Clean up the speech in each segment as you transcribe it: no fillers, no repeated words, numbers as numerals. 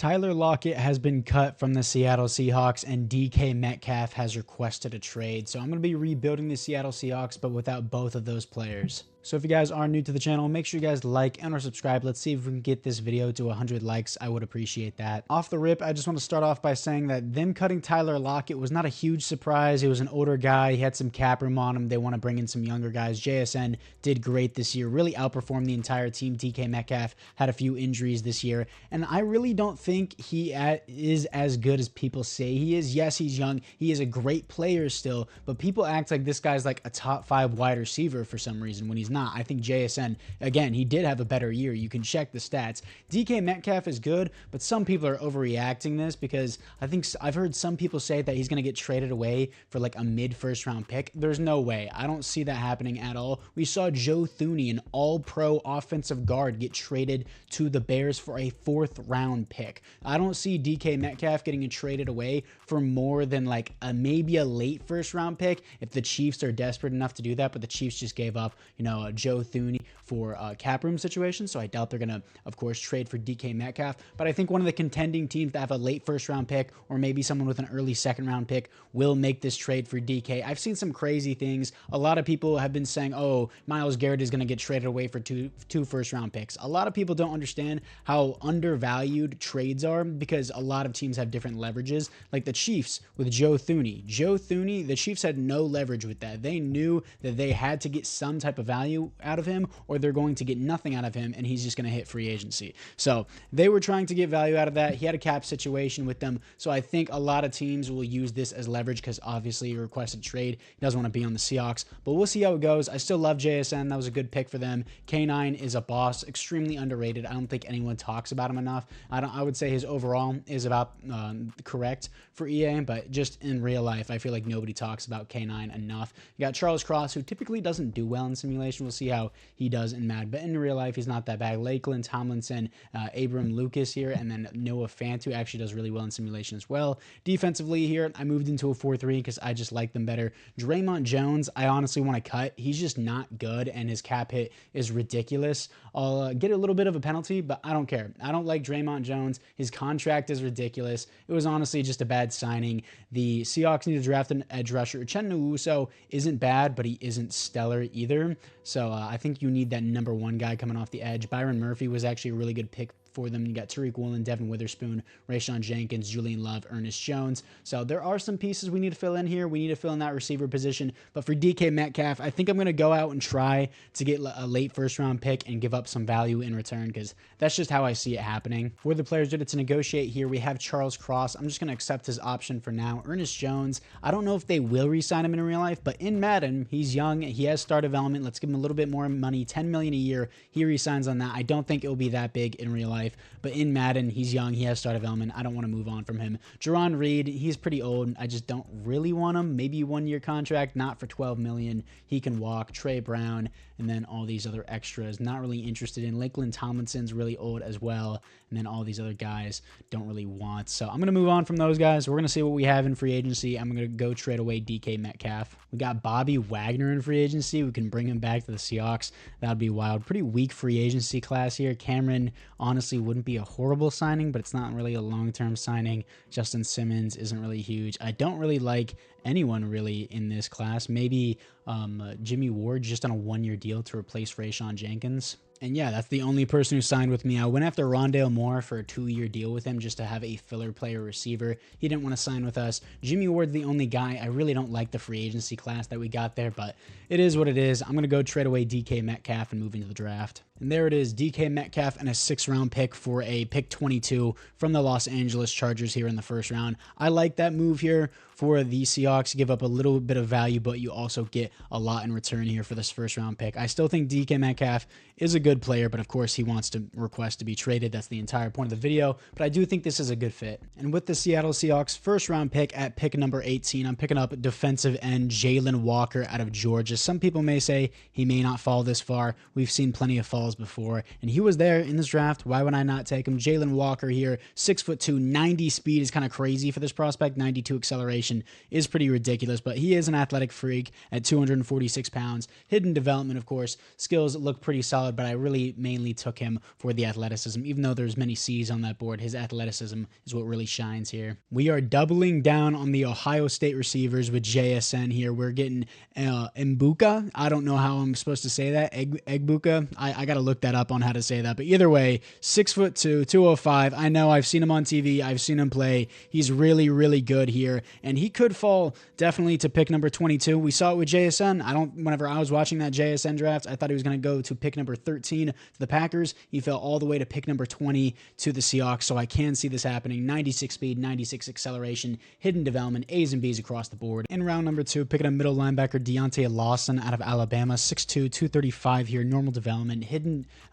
Tyler Lockett has been cut from the Seattle Seahawks, and DK Metcalf has requested a trade. So I'm going to be rebuilding the Seattle Seahawks, but without both of those players. So if you guys are new to the channel, make sure you guys like and or subscribe. Let's see if we can get this video to 100 likes. I would appreciate that. Off the rip, I just want to start off by saying that them cutting Tyler Lockett was not a huge surprise. He was an older guy. He had some cap room on him. They want to bring in some younger guys. JSN did great this year, really outperformed the entire team. DK Metcalf had a few injuries this year, and I really don't think he is as good as people say he is. Yes, he's young. He is a great player still, but people act like this guy's like a top 5 wide receiver for some reason when he's not. I think JSN, again, he did have a better year. You can check the stats. DK Metcalf is good, but some people are overreacting this because I think I've heard some people say that he's going to get traded away for like a mid-first round pick. There's no way. I don't see that happening at all. We saw Joe Thuney, an all-pro offensive guard, get traded to the Bears for a 4th round pick. I don't see DK Metcalf getting traded away for more than like maybe a late 1st round pick if the Chiefs are desperate enough to do that, but the Chiefs just gave up, Joe Thuney for cap room situation, so I doubt they're going to, of course, trade for DK Metcalf, but I think one of the contending teams that have a late 1st round pick or maybe someone with an early 2nd round pick will make this trade for DK. I've seen some crazy things. A lot of people have been saying, oh, Myles Garrett is going to get traded away for two 1st round picks. A lot of people don't understand how undervalued trades are because a lot of teams have different leverages, like the Chiefs with Joe Thuney. Joe Thuney, the Chiefs had no leverage with that. They knew that they had to get some type of value out of him or they're going to get nothing out of him and he's just going to hit free agency. So they were trying to get value out of that. He had a cap situation with them. So I think a lot of teams will use this as leverage because obviously he requested trade. He doesn't want to be on the Seahawks, but we'll see how it goes. I still love JSN. That was a good pick for them. K9 is a boss, extremely underrated. I don't think anyone talks about him enough. I would say his overall is about correct for EA, but just in real life, I feel like nobody talks about K9 enough. You got Charles Cross, who typically doesn't do well in simulation. We'll see how he does in Madden, but in real life, he's not that bad. Lakeland Tomlinson, Abram Lucas here, and then Noah Fant, who actually does really well in simulation as well. Defensively here, I moved into a 4-3 because I just like them better. Draymond Jones, I honestly want to cut. He's just not good, and his cap hit is ridiculous. I'll get a little bit of a penalty, but I don't care. I don't like Draymond Jones. His contract is ridiculous. It was honestly just a bad signing. The Seahawks need to draft an edge rusher. Uchenna Nwosu isn't bad, but he isn't stellar either. So I think you need that number 1 guy coming off the edge. Byron Murphy was actually a really good pick for them. You got Tariq Woolen, Devin Witherspoon, Rayshawn Jenkins, Julian Love, Ernest Jones. So there are some pieces we need to fill in here. We need to fill in that receiver position. But for DK Metcalf, I think I'm going to go out and try to get a late 1st round pick and give up some value in return because that's just how I see it happening. For the players ready to negotiate here, we have Charles Cross. I'm just going to accept his option for now. Ernest Jones, I don't know if they will re-sign him in real life, but in Madden, he's young. He has star development. Let's give him a little bit more money, $10 million a year. He re-signs on that. I don't think it will be that big in real life. But in Madden, he's young. He has star development. I don't want to move on from him. Jerron Reed, he's pretty old. I just don't really want him. Maybe 1-year contract, not for $12 million. He can walk. Trey Brown, and then all these other extras. Not really interested in. Lakeland Tomlinson's really old as well. And then all these other guys don't really want. So I'm going to move on from those guys. We're going to see what we have in free agency. I'm going to go trade away DK Metcalf. We got Bobby Wagner in free agency. We can bring him back to the Seahawks. That would be wild. Pretty weak free agency class here. Cameron honestly wouldn't be a horrible signing, but it's not really a long-term signing. Justin Simmons isn't really huge. I don't really like anyone really in this class. Maybe Jimmy Ward just on a 1-year deal to replace Rayshawn Jenkins. And yeah, that's the only person who signed with me. I went after Rondale Moore for a 2-year deal with him just to have a filler player receiver. He didn't want to sign with us. Jimmy Ward's the only guy. I really don't like the free agency class that we got there, but it is what it is. I'm going to go trade away DK Metcalf and move into the draft. And there it is, DK Metcalf and a 6th round pick for a pick 22 from the Los Angeles Chargers here in the 1st round. I like that move here for the Seahawks. Give up a little bit of value, but you also get a lot in return here for this 1st round pick. I still think DK Metcalf is a good player, but of course he wants to request to be traded. That's the entire point of the video, but I do think this is a good fit. And with the Seattle Seahawks 1st round pick at pick number 18, I'm picking up defensive end Jalen Walker out of Georgia. Some people may say he may not fall this far. We've seen plenty of falls before, and he was there in this draft. Why would I not take him? Jalen Walker here, 6'2", 90 speed is kind of crazy for this prospect. 92 acceleration is pretty ridiculous, but he is an athletic freak at 246 pounds. Hidden development, of course. Skills look pretty solid, but I really mainly took him for the athleticism. Even though there's many C's on that board, his athleticism is what really shines here. We are doubling down on the Ohio State receivers with JSN here. We're getting Mbuka. I don't know how I'm supposed to say that. Egbuka. I got to look that up on how to say that. But either way, 6'2", 205. I know I've seen him on TV. I've seen him play. He's really, really good here. And he could fall definitely to pick number 22. We saw it with JSN. Whenever I was watching that JSN draft, I thought he was going to go to pick number 13 to the Packers. He fell all the way to pick number 20 to the Seahawks. So I can see this happening. 96 speed, 96 acceleration, hidden development, A's and B's across the board. In round number 2, picking up middle linebacker Deontay Lawson out of Alabama. 6'2", 235 here. Normal development.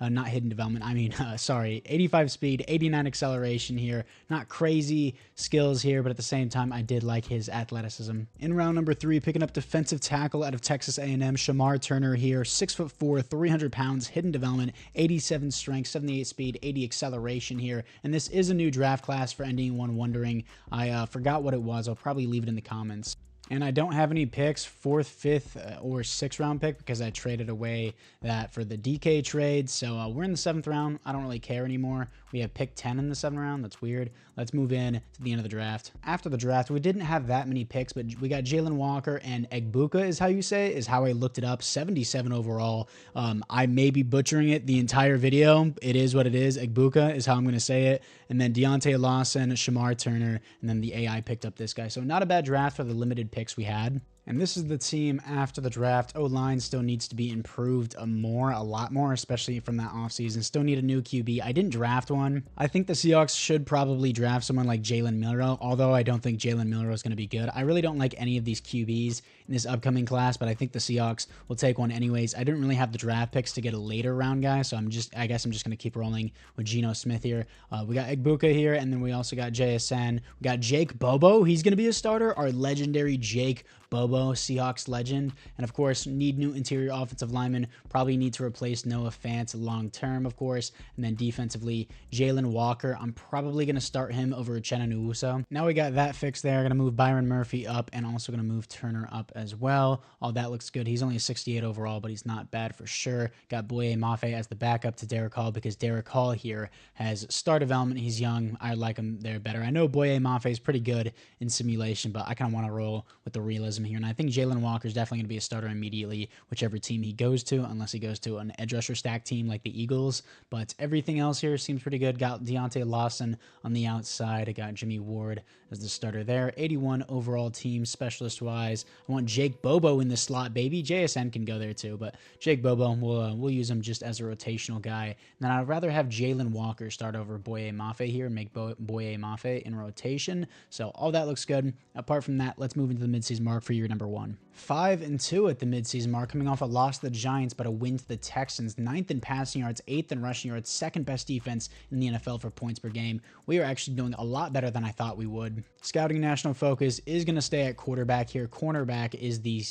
Not hidden development. 85 speed, 89 acceleration here. Not crazy skills here, but at the same time, I did like his athleticism. In round number 3, picking up defensive tackle out of Texas A&M, Shamar Turner here. 6'4", 300 pounds, hidden development, 87 strength, 78 speed, 80 acceleration here. And this is a new draft class for anyone wondering. I forgot what it was. I'll probably leave it in the comments. And I don't have any picks, 4th, 5th, or 6th round pick because I traded away that for the DK trade. So we're in the 7th round. I don't really care anymore. We have pick 10 in the 7th round. That's weird. Let's move in to the end of the draft. After the draft, we didn't have that many picks, but we got Jalen Walker and Egbuka is how you say it, is how I looked it up. 77 overall. I may be butchering it the entire video. It is what it is. Egbuka is how I'm going to say it. And then Deontay Lawson, Shamar Turner, and then the AI picked up this guy. So not a bad draft for the limited picks we had. And this is the team after the draft. O-line still needs to be improved a lot more, especially from that offseason. Still need a new QB. I didn't draft one. I think the Seahawks should probably draft someone like Jalen Milroe, although I don't think Jalen Milroe is going to be good. I really don't like any of these QBs in this upcoming class, but I think the Seahawks will take one anyways. I didn't really have the draft picks to get a later round guy, so I guess I'm just going to keep rolling with Geno Smith here. We got Egbuka here, and then we also got JSN. We got Jake Bobo. He's going to be a starter. Our legendary Jake Bobo, Seahawks legend. And of course, need new interior offensive linemen. Probably need to replace Noah Fant long term, of course. And then defensively, Jalen Walker. I'm probably going to start him over Uchenna Nwosu. Now we got that fixed there. Going to move Byron Murphy up and also going to move Turner up as well. All that looks good. He's only a 68 overall, but he's not bad for sure. Got Boye Mafe as the backup to Derek Hall because Derek Hall here has star development. He's young. I like him there better. I know Boye Mafe is pretty good in simulation, but I kind of want to roll with the realism here. And I think Jalen Walker is definitely going to be a starter immediately, whichever team he goes to, unless he goes to an edge rusher stack team like the Eagles. But everything else here seems pretty good. Got Deontay Lawson on the outside. I got Jimmy Ward as the starter there. 81 overall team specialist-wise. I want Jake Bobo in the slot, baby. JSN can go there too, but Jake Bobo, we'll use him just as a rotational guy. And then I'd rather have Jalen Walker start over Boye Mafe here and make Boye Mafe in rotation. So all that looks good. Apart from that, let's move into the midseason mark for year number 1. 5-2 at the midseason mark, coming off a loss to the Giants, but a win to the Texans. 9th in passing yards, 8th in rushing yards, 2nd best defense in the NFL for points per game. We are actually doing a lot better than I thought we would. Scouting national focus is going to stay at quarterback here. Cornerback is the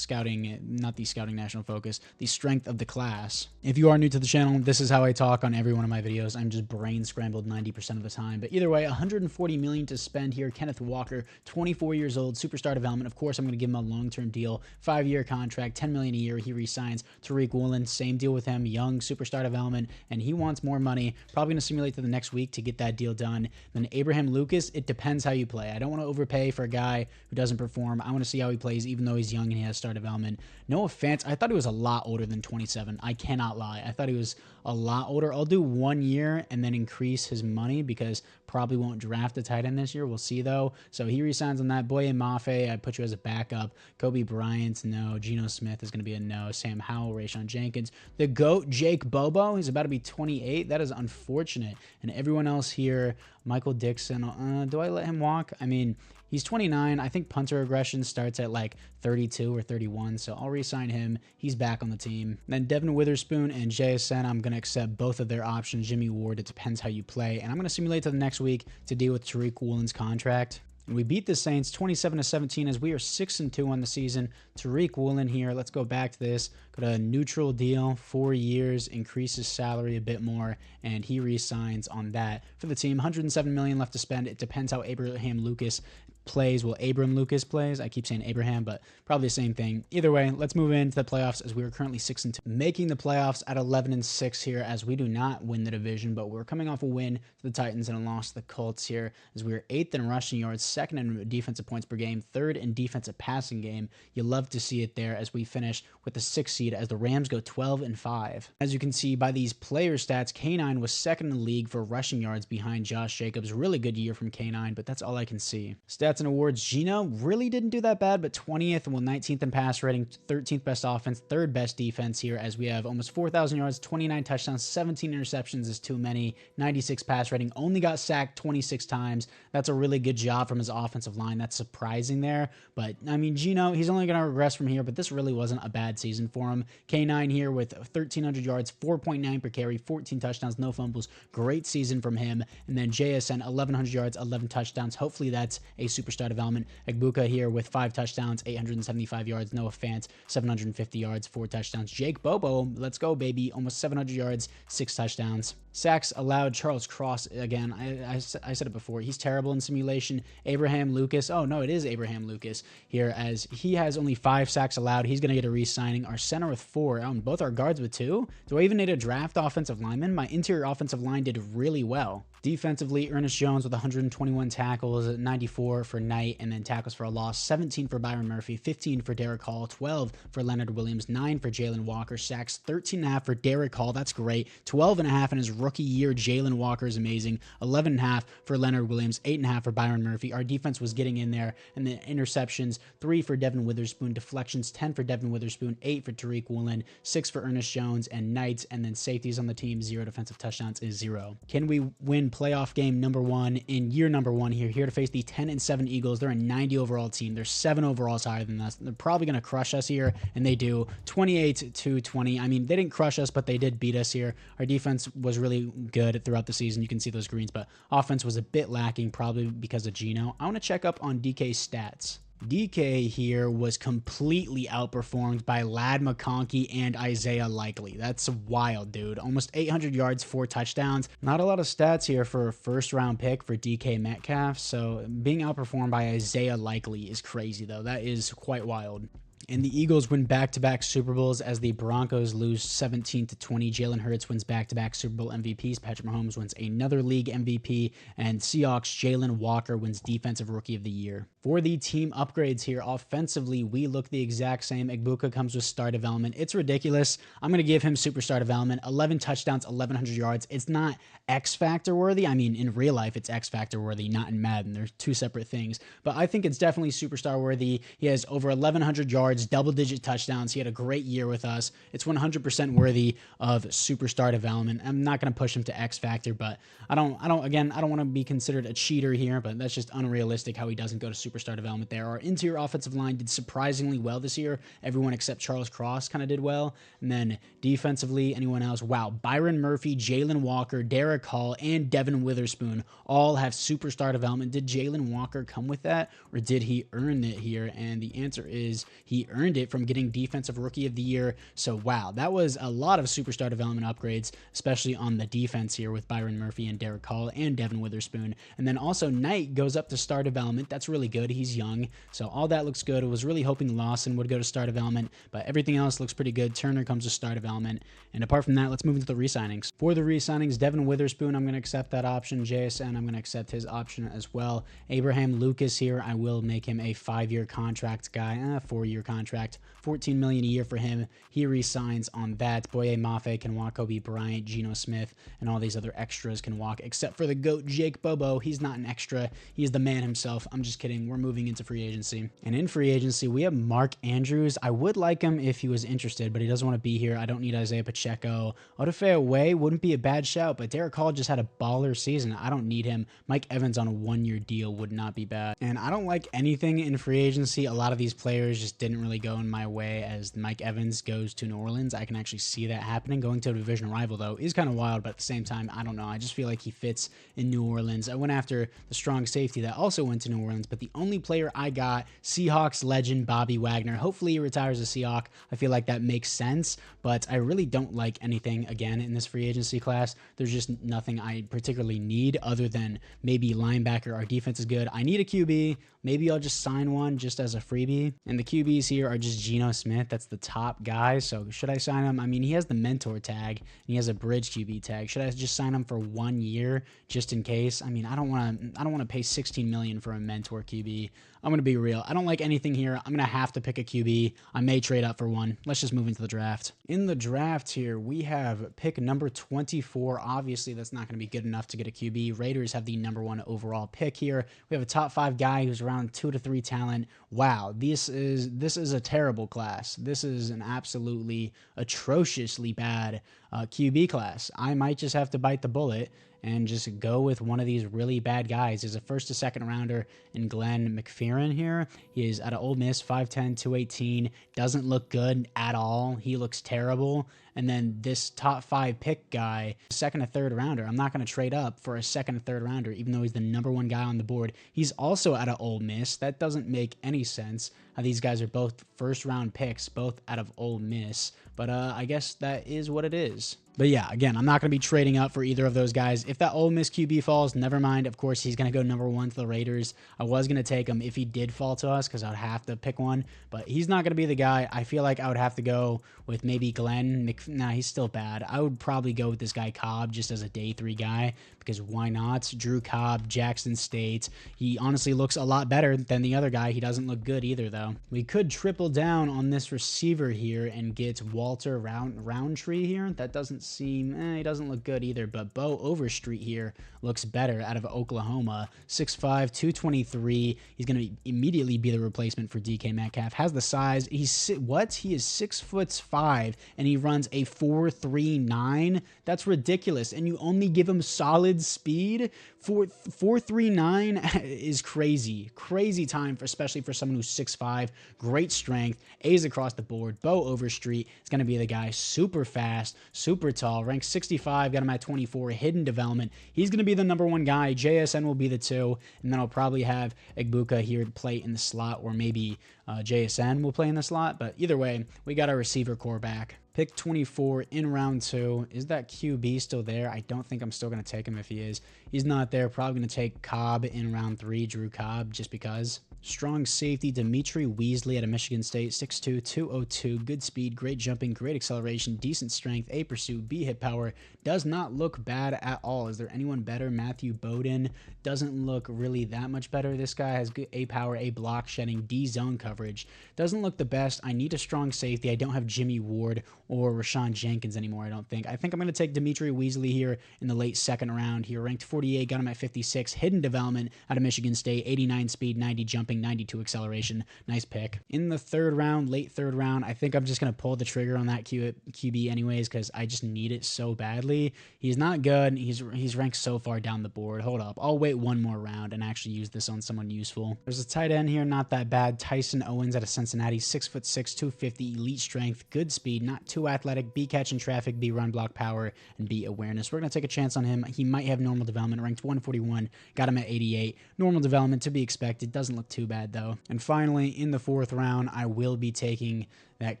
not the scouting national focus, the strength of the class. If you are new to the channel, this is how I talk on every one of my videos. I'm just brain scrambled 90% of the time. But either way, $140 million to spend here. Kenneth Walker, 24 years old, superstar development. Of course, I'm going to give him a long-term deal, 5-year contract, $10 million a year. He resigns. Tariq Woolen, same deal with him, young superstar development, and he wants more money. Probably going to simulate to the next week to get that deal done. Then Abraham Lucas, it depends how you play. I don't want to overpay for a guy who doesn't perform. I want to see how he plays, even though he's young and he has star development. Noah Fant, I thought he was a lot older than 27. I cannot lie. I thought he was a lot older. I'll do 1 year and then increase his money because probably won't draft a tight end this year. We'll see though. So he resigns on that. Boye Mafe, I put you as a backup. Kobe Bryant, no. Geno Smith is going to be a no. Sam Howell, Rayshon Jenkins. The GOAT, Jake Bobo, he's about to be 28. That is unfortunate. And everyone else here, Michael Dixon, do I let him walk? I mean, he's 29. I think punter aggression starts at like 32 or 31, so I'll re-sign him. He's back on the team. Then Devin Witherspoon and JSN, I'm going to accept both of their options. Jimmy Ward, it depends how you play. And I'm going to simulate to the next week to deal with Tariq Woolen's contract. And we beat the Saints 27-17 as we are 6-2 on the season. Tariq Woolen here. Let's go back to this. Got a neutral deal, 4 years, increases salary a bit more, and he re-signs on that for the team. $107 million left to spend. It depends how Abraham Lucas plays. Well, Abram Lucas plays. I keep saying Abraham, but probably the same thing. Either way, let's move into the playoffs as we are currently 6-2, making the playoffs at 11-6 here as we do not win the division, but we're coming off a win to the Titans and a loss to the Colts here as we are 8th in rushing yards, 2nd in defensive points per game, 3rd in defensive passing game. You love to see it there as we finish with the 6th seed as the Rams go 12-5. As you can see by these player stats, K9 was 2nd in the league for rushing yards behind Josh Jacobs. Really good year from K9, but that's all I can see. Stats and awards, Geno really didn't do that bad, but 20th, well, 19th in pass rating, 13th best offense, 3rd best defense here as we have almost 4,000 yards, 29 touchdowns, 17 interceptions is too many, 96 pass rating, only got sacked 26 times. That's a really good job from his offensive line. That's surprising there, but I mean, Geno, he's only going to regress from here, but this really wasn't a bad season for him. K9 here with 1,300 yards, 4.9 per carry, 14 touchdowns, no fumbles. Great season from him. And then JSN, 1,100 yards, 11 touchdowns. Hopefully that's a superstar development. Egbuka here with 5 touchdowns, 875 yards. Noah Fant, 750 yards, 4 touchdowns. Jake Bobo, let's go, baby. Almost 700 yards, 6 touchdowns. Sacks allowed, Charles Cross, again, I said it before, he's terrible in simulation. Abraham Lucas, oh no, it is Abraham Lucas here as he has only 5 sacks allowed. He's going to get a re-signing. Our center with 4, and both our guards with 2. Do I even need to draft offensive linemen? My interior offensive line did really well. Defensively, Ernest Jones with 121 tackles, 94 for Knight, and then tackles for a loss, 17 for Byron Murphy, 15 for Derek Hall, 12 for Leonard Williams, 9 for Jalen Walker, sacks 13.5 for Derek Hall, that's great, 12.5 in his rookie year. Jalen Walker is amazing, 11.5 for Leonard Williams, 8.5 for Byron Murphy. Our defense was getting in there, and then interceptions, 3 for Devin Witherspoon, deflections, 10 for Devin Witherspoon, 8 for Tariq Woolen, 6 for Ernest Jones, and Knights, and then safeties on the team, 0 defensive touchdowns is 0. Can we win playoff game number 1 in year number 1 here to face the 10-7 Eagles? They're a 90 overall team. They're 7 overalls higher than us. They're probably going to crush us here, and they do. 28-20. I mean, they didn't crush us, but they did beat us here. Our defense was really good throughout the season. You can see those greens, but offense was a bit lacking, probably because of Geno. I want to check up on DK's stats. DK here was completely outperformed by Ladd McConkey and Isaiah Likely. That's wild, dude. Almost 800 yards, 4 touchdowns. Not a lot of stats here for a first-round pick for DK Metcalf, so being outperformed by Isaiah Likely is crazy, though. That is quite wild. And the Eagles win back-to-back Super Bowls as the Broncos lose 17-20. Jalen Hurts wins back-to-back Super Bowl MVPs. Patrick Mahomes wins another league MVP. And Seahawks Jalen Walker wins Defensive Rookie of the Year. For the team upgrades here, offensively, we look the exact same. Egbuka comes with star development. It's ridiculous. I'm going to give him superstar development. 11 touchdowns, 1,100 yards. It's not X-Factor worthy. I mean, in real life, it's X-Factor worthy, not in Madden. They're 2 separate things. But I think it's definitely superstar worthy. He has over 1,100 yards, double-digit touchdowns. He had a great year with us. It's 100% worthy of superstar development. I'm not going to push him to X-Factor, but I don't want to be considered a cheater here, but that's just unrealistic how he doesn't go to superstar development there. Our interior offensive line did surprisingly well this year. Everyone except Charles Cross kind of did well. And then defensively, anyone else? Wow. Byron Murphy, Jalen Walker, Derek Hall, and Devin Witherspoon all have superstar development. Did Jalen Walker come with that, or did he earn it here? And the answer is he earned it from getting Defensive Rookie of the Year. So, wow, that was a lot of superstar development upgrades, especially on the defense here with Byron Murphy and Derek Hall and Devin Witherspoon. And then also Knight goes up to star development. That's really good. He's young, so all that looks good. I was really hoping Lawson would go to star development, but everything else looks pretty good. Turner comes to star development. And apart from that, let's move into the re-signings. For the re-signings, Devin Witherspoon, I'm going to accept that option. JSN, I'm going to accept his option as well. Abraham Lucas here, I will make him a 5-year contract guy, 4-year contract, $14 million a year for him. He re-signs on that. Boye Mafe can walk. Kobe Bryant, Geno Smith, and all these other extras can walk, except for the GOAT, Jake Bobo. He's not an extra. He's the man himself. I'm just kidding. We're moving into free agency. And in free agency, we have Mark Andrews. I would like him if he was interested, but he doesn't want to be here. I don't need Isaiah Pacheco. Odafe away wouldn't be a bad shout, but Derek Hall just had a baller season. I don't need him. Mike Evans on a 1-year deal would not be bad. And I don't like anything in free agency. A lot of these players just didn't really going my way as Mike Evans goes to New Orleans. I can actually see that happening. Going to a division rival, though, is kind of wild, but at the same time, I don't know. I just feel like he fits in New Orleans. I went after the strong safety that also went to New Orleans, but the only player I got, Seahawks legend Bobby Wagner. Hopefully he retires as Seahawk. I feel like that makes sense, but I really don't like anything, again, in this free agency class. There's just nothing I particularly need other than maybe linebacker. Our defense is good. I need a QB. Maybe I'll just sign one just as a freebie. And the QBs here are just Geno Smith. That's the top guy. So should I sign him? I mean, he has the mentor tag and he has a bridge QB tag. Should I just sign him for 1 year just in case? I mean, I don't want to pay $16 million for a mentor QB. I'm going to be real. I don't like anything here. I'm going to have to pick a QB. I may trade up for one. Let's just move into the draft. In the draft here, we have pick number 24. Obviously, that's not going to be good enough to get a QB. Raiders have the number 1 overall pick here. We have a top 5 guy who's around 2 to 3 talent. Wow, this is a terrible class. This is an absolutely atrociously bad QB class. I might just have to bite the bullet and just go with one of these really bad guys. There's a first to second rounder in Glenn McPherson here. He is out of Ole Miss, 5'10", 218. Doesn't look good at all. He looks terrible. And then this top 5 pick guy, second or third rounder. I'm not going to trade up for a second or third rounder, even though he's the number 1 guy on the board. He's also out of Ole Miss. That doesn't make any sense. These guys are both first round picks, both out of Ole Miss. But I guess that is what it is. But yeah, again, I'm not going to be trading up for either of those guys. If that Ole Miss QB falls, never mind. Of course, he's going to go number 1 to the Raiders. I was going to take him if he did fall to us because I would have to pick one. But he's not going to be the guy. I feel like I would have to go with maybe Glenn. Nah, he's still bad. I would probably go with this guy Cobb just as a day 3 guy because why not? Drew Cobb, Jackson State. He honestly looks a lot better than the other guy. He doesn't look good either, though. We could triple down on this receiver here and get Walter Roundtree here. That doesn't seem, he doesn't look good either, but Bo Overstreet here looks better out of Oklahoma. 6'5", 223. He's going to immediately be the replacement for DK Metcalf. Has the size. He is 6'5", and he runs a 4.39. That's ridiculous. And you only give him solid speed. 4.39 is crazy. Crazy time, especially for someone who's 6'5". Great strength. A's across the board. Bo Overstreet is going to be the guy. Super fast, super tall. Ranked 65. Got him at 24. Hidden development. He's going to be the number 1 guy. JSN will be the 2. And then I'll probably have Egbuka here to play in the slot, or maybe JSN will play in the slot. But either way, we got our receiver core back. Pick 24 in round 2. Is that QB still there? I don't think I'm still going to take him if he is. He's not there. Probably going to take Cobb in round 3, Drew Cobb, just because. Strong safety, Dimitri Weasley out of Michigan State, 6'2", 202. Good speed, great jumping, great acceleration, decent strength, A pursuit, B hit power. Does not look bad at all. Is there anyone better? Matthew Bowden doesn't look really that much better. This guy has good A power, A block shedding, D zone coverage. Doesn't look the best. I need a strong safety. I don't have Jimmy Ward or Rashawn Jenkins anymore, I don't think. I think I'm going to take Dimitri Weasley here in the late 2nd round. He ranked 48, got him at 56. Hidden development out of Michigan State, 89 speed, 90 jumping, 92 acceleration. Nice pick. In the 3rd round, late 3rd round, I think I'm just going to pull the trigger on that QB anyways because I just need it so badly. He's not good. He's ranked so far down the board. Hold up. I'll wait one more round and actually use this on someone useful. There's a tight end here, not that bad. Tyson Owens out of Cincinnati, 6'6", 250, elite strength, good speed, not too athletic, B catch in traffic, B run block power, and B awareness. We're going to take a chance on him. He might have normal development, ranked 141, got him at 88. Normal development to be expected. Doesn't look too bad though. And finally, in the 4th round, I will be taking that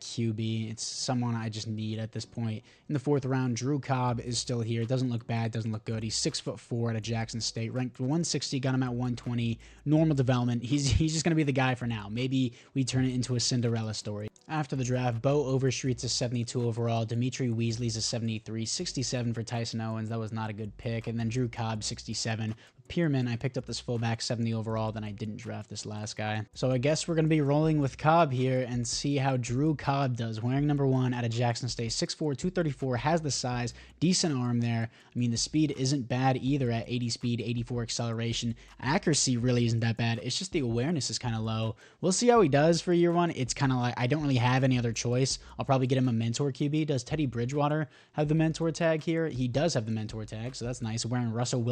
QB. It's someone I just need at this point. In the 4th round, Drew Cobb is still here. Doesn't look bad, doesn't look good. He's 6'4" out of Jackson State, ranked 160, got him at 120. Normal development. He's just going to be the guy for now. Maybe we turn it into a Cinderella story. After the draft, Bo Overstreet's a 72 overall. Dimitri Weasley's a 73. 67 for Tyson Owens. That was not a good pick. And then Drew Cobb, 67. Pierman, I picked up this fullback, 70 overall, then I didn't draft this last guy. So I guess we're going to be rolling with Cobb here and see how Drew Cobb does. Wearing number 1 out of Jackson State, 6'4", 234, has the size, decent arm there. I mean, the speed isn't bad either at 80 speed, 84 acceleration. Accuracy really isn't that bad. It's just the awareness is kind of low. We'll see how he does for year 1. It's kind of like I don't really have any other choice. I'll probably get him a mentor QB. Does Teddy Bridgewater have the mentor tag here? He does have the mentor tag, so that's nice. Wearing Russell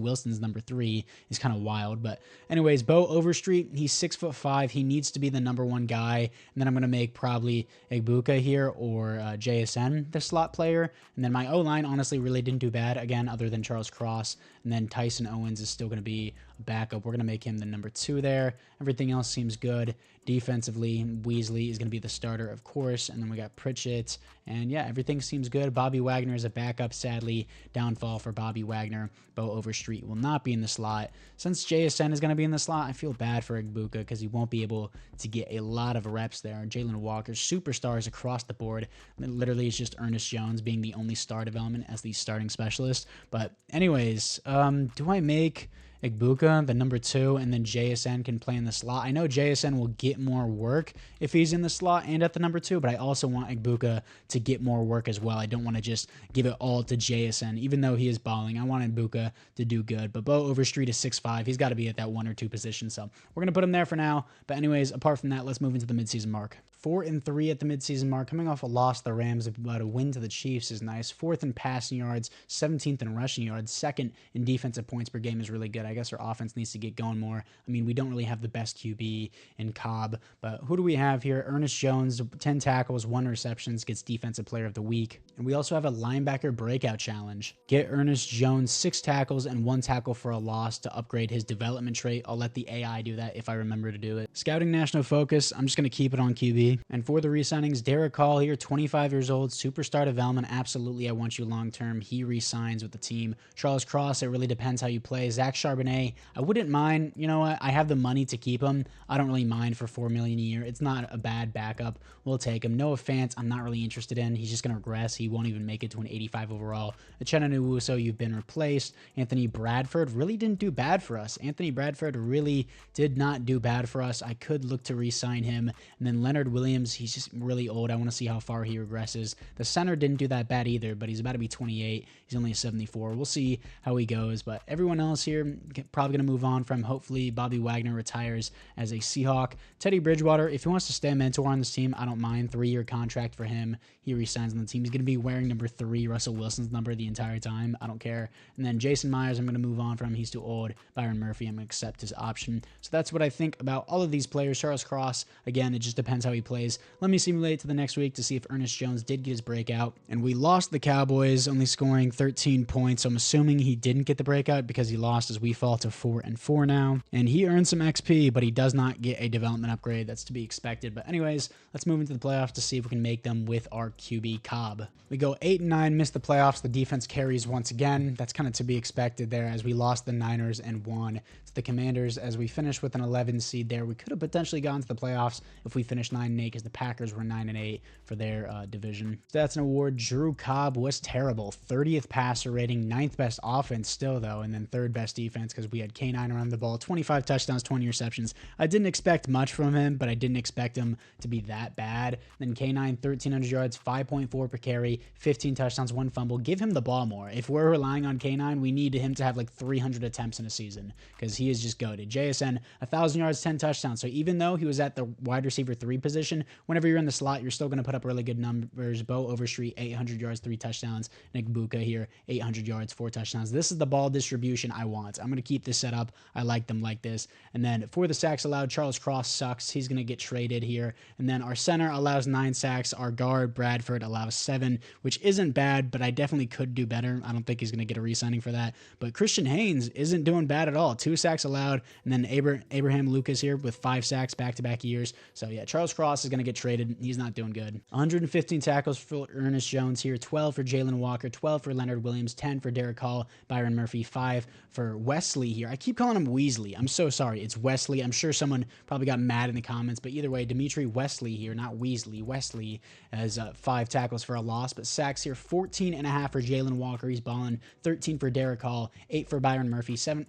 Wilson's number 3 is kind of wild. But anyways, Bo Overstreet, he's 6'5". He needs to be the number 1 guy. And then I'm going to make probably Egbuka here or JSN the slot player. And then my O-line honestly really didn't do bad, again, other than Charles Cross. And then Tyson Owens is still going to be a backup. We're going to make him the number 2 there. Everything else seems good. Defensively, Weasley is going to be the starter, of course. And then we got Pritchett. And yeah, everything seems good. Bobby Wagner is a backup, sadly. Downfall for Bobby Wagner. Bo Overstreet will not be in the slot. Since JSN is going to be in the slot, I feel bad for Egbuka because he won't be able to get a lot of reps there. Jalen Walker, superstars across the board. Literally, it's just Ernest Jones being the only star development as the starting specialist. But anyways, do I make Egbuka the number 2 and then JSN can play in the slot? I know JSN will get more work if he's in the slot and at the number 2, but I also want Egbuka to get more work as well. I don't want to just give it all to JSN, even though he is balling. I want Egbuka to do good, but Bo Overstreet is 6'5". He's got to be at that 1 or 2 position, so we're going to put him there for now. But anyways, apart from that, let's move into the midseason mark. 4-3 at the midseason mark, coming off a loss to the Rams, but a win to the Chiefs is nice. 4th in passing yards, 17th in rushing yards, 2nd in defensive points per game is really good. I guess our offense needs to get going more. I mean, we don't really have the best QB in Cobb, but who do we have here? Ernest Jones, 10 tackles, 1 receptions, gets defensive player of the week. And we also have a linebacker breakout challenge. Get Ernest Jones 6 tackles and 1 tackle for a loss to upgrade his development trait. I'll let the AI do that if I remember to do it. Scouting national focus, I'm just going to keep it on QB. And for the re-signings, Derek Hall here, 25 years old, superstar development. Absolutely, I want you long-term. He re-signs with the team. Charles Cross, it really depends how you play. Zach Charbonnet, I wouldn't mind. You know what? I have the money to keep him. I don't really mind for $4 million a year. It's not a bad backup. We'll take him. Noah Fant, I'm not really interested in. He's just going to regress. He won't even make it to an 85 overall. Uchenna Nwosu, you've been replaced. Anthony Bradford really didn't do bad for us. Anthony Bradford really did not do bad for us. I could look to re-sign him. And then Leonard Williams, he's just really old. I want to see how far he regresses. The center didn't do that bad either, but he's about to be 28. He's only a 74. We'll see how he goes, but everyone else here probably going to move on from. Hopefully Bobby Wagner retires as a Seahawk. Teddy Bridgewater, if he wants to stay a mentor on this team, I don't mind. 3-year contract for him. He resigns on the team. He's going to be wearing number 3, Russell Wilson's number, the entire time. I don't care. And then Jason Myers, I'm going to move on from. He's too old. Byron Murphy, I'm going to accept his option. So that's what I think about all of these players. Charles Cross, again, it just depends how he plays. Let me simulate to the next week to see if Ernest Jones did get his breakout. And we lost the Cowboys, only scoring 13 points. So I'm assuming he didn't get the breakout because he lost as we fall to 4-4 now. And he earned some XP, but he does not get a development upgrade. That's to be expected. But anyways, let's move into the playoffs to see if we can make them with our QB Cobb. We go 8-9, miss the playoffs. The defense carries once again. That's kind of to be expected there as we lost the Niners and won to the Commanders as we finished with an 11 seed there. We could have potentially gone to the playoffs if we finished 9-8 because the Packers were 9-8 for their division. Stats and award, Drew Cobb was terrible. 30th passer rating, 9th best offense still though, and then 3rd best defense because we had K9 around the ball, 25 touchdowns, 20 receptions. I didn't expect much from him, but I didn't expect him to be that bad. Then K9, 1,300 yards, 5.4 per carry, 15 touchdowns, 1 fumble. Give him the ball more. If we're relying on K9, we need him to have like 300 attempts in a season because he is just goated. JSN, 1,000 yards, 10 touchdowns. So even though he was at the wide receiver 3 position, whenever you're in the slot, you're still going to put up really good numbers. Bo Overstreet, 800 yards, 3 touchdowns. Nick Buka here, 800 yards, 4 touchdowns. This is the ball distribution I want. I'm going to keep this set up. I like them like this. And then for the sacks allowed, Charles Cross sucks. He's going to get traded here. And then our center allows 9 sacks. Our guard, Bradford, allows 7, which isn't bad, but I definitely could do better. I don't think he's going to get a re-signing for that. But Christian Haynes isn't doing bad at all. 2 sacks allowed. And then Abraham Lucas here with 5 sacks back-to-back years. So yeah, Charles Cross is going to get traded. He's not doing good. 115 tackles for Ernest Jones here. 12 for Jalen Walker. 12 for Leonard Williams. 10 for Derek Hall. Byron Murphy. 5 for Wesley here. I keep calling him Weasley. I'm so sorry. It's Wesley. I'm sure someone probably got mad in the comments, but either way, Dimitri Wesley here, not Weasley. Wesley has 5 tackles for a loss, but sacks here, 14.5 for Jalen Walker. He's balling. 13 for Derek Hall. 8 for Byron Murphy. 7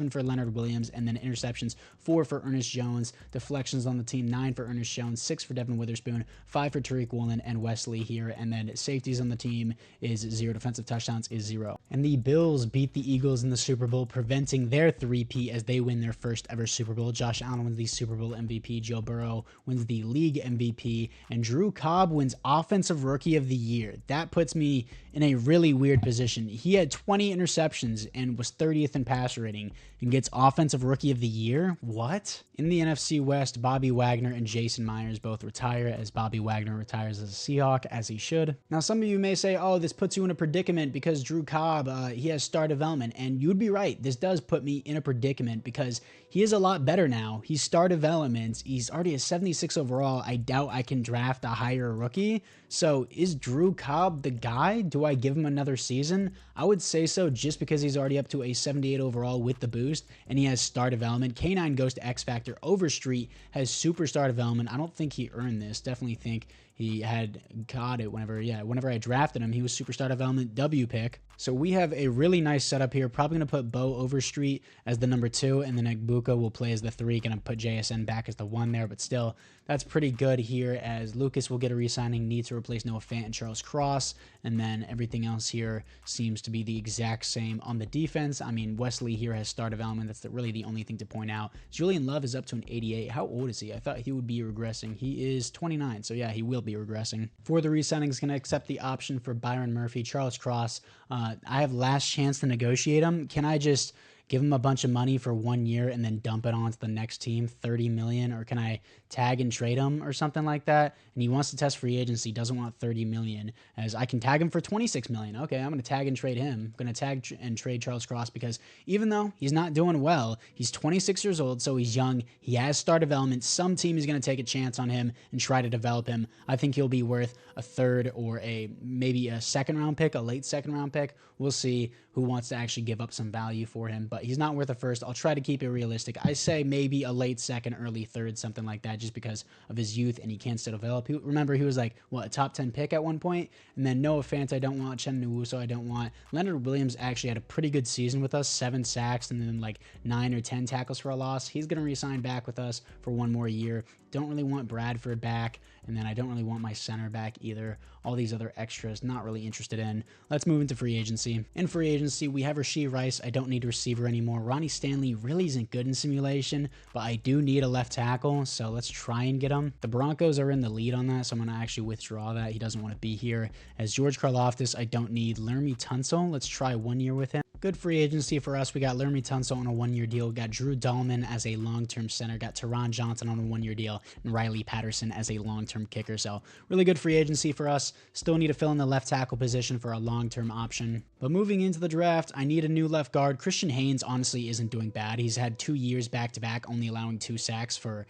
for Leonard Williams, and then interceptions, 4 for Ernest Jones. Deflections on the team, 9 for Ernest Jones, 6 for Devin Witherspoon, 5 for Tariq Woolen and Wesley here, and then safeties on the team is 0 defensive touchdowns. touchdowns is 0. And the Bills beat the Eagles in the Super Bowl, preventing their three-peat as they win their first ever Super Bowl. Josh Allen wins the Super Bowl MVP, Joe Burrow wins the league MVP, and Drew Cobb wins Offensive Rookie of the Year. That puts me in a really weird position. He had 20 interceptions and was 30th in passer rating and gets Offensive Rookie of the Year? What? In the NFC West, Bobby Wagner and Jason Myers both retire, as Bobby Wagner retires as a Seahawk, as he should. Now, some of you may say, oh, this puts you in a predicament because Drew Cobb, he has star development, and you'd be right. This does put me in a predicament because he is a lot better now. He's star development. He's already a 76 overall. I doubt I can draft a higher rookie. So is Drew Cobb the guy? Do I give him another season? I would say so, just because he's already up to a 78 overall with the boost, and he has star development. K9 goes to X Factor. Overstreet has superstar development. I don't think he earned this. Definitely think he had got it whenever I drafted him. He was superstar development W pick. So we have a really nice setup here. Probably going to put Bo Overstreet as the number 2, and then Egbuka will play as the 3. Going to put JSN back as the 1 there, but still, that's pretty good here, as Lucas will get a re-signing, need to replace Noah Fant and Charles Cross, and then everything else here seems to be the exact same on the defense. I mean, Wesley here has star development. That's really the only thing to point out. Julian Love is up to an 88. How old is he? I thought he would be regressing. He is 29, so yeah, he will be regressing. For the re-signing, is going to accept the option for Byron Murphy, Charles Cross. I have last chance to negotiate him. Can I just give him a bunch of money for 1 year and then dump it onto the next team, 30 million, or can I tag and trade him or something like that? And he wants to test free agency, doesn't want 30 million, as I can tag him for 26 million. Okay, I'm going to tag and trade him. I'm going to tag and trade Charles Cross, because even though he's not doing well, he's 26 years old, so he's young. He has star development. Some team is going to take a chance on him and try to develop him. I think he'll be worth a 3rd or maybe a 2nd round pick, a late 2nd round pick. We'll see who wants to actually give up some value for him, but he's not worth a 1st. I'll try to keep it realistic. I say maybe a late 2nd, early 3rd, something like that, just because of his youth and he can still develop. Remember, he was like, what, a top 10 pick at one point? And then Noah Fant I don't want, Chen Nwosu I don't want. Leonard Williams actually had a pretty good season with us, 7 sacks and then like 9 or 10 tackles for a loss. He's going to re-sign back with us for 1 more year. Don't really want Bradford back, and then I don't really want my center back either. All these other extras, not really interested in. Let's move into free agency. In free agency, we have Rashee Rice. I don't need a receiver anymore. Ronnie Stanley really isn't good in simulation, but I do need a left tackle, so let's try and get him. The Broncos are in the lead on that, so I'm going to actually withdraw that. He doesn't want to be here. As George Karlaftis, I don't need. Lermy Tunsil, let's try 1 year with him. Good free agency for us. We got Lermy Tunsil on a 1-year deal. We got Drew Dahlman as a long-term center. Got Teron Johnson on a 1-year deal. And Riley Patterson as a long-term kicker. So really good free agency for us. Still need to fill in the left tackle position for a long-term option. But moving into the draft, I need a new left guard. Christian Haynes honestly isn't doing bad. He's had 2 years back-to-back, only allowing 2 sacks for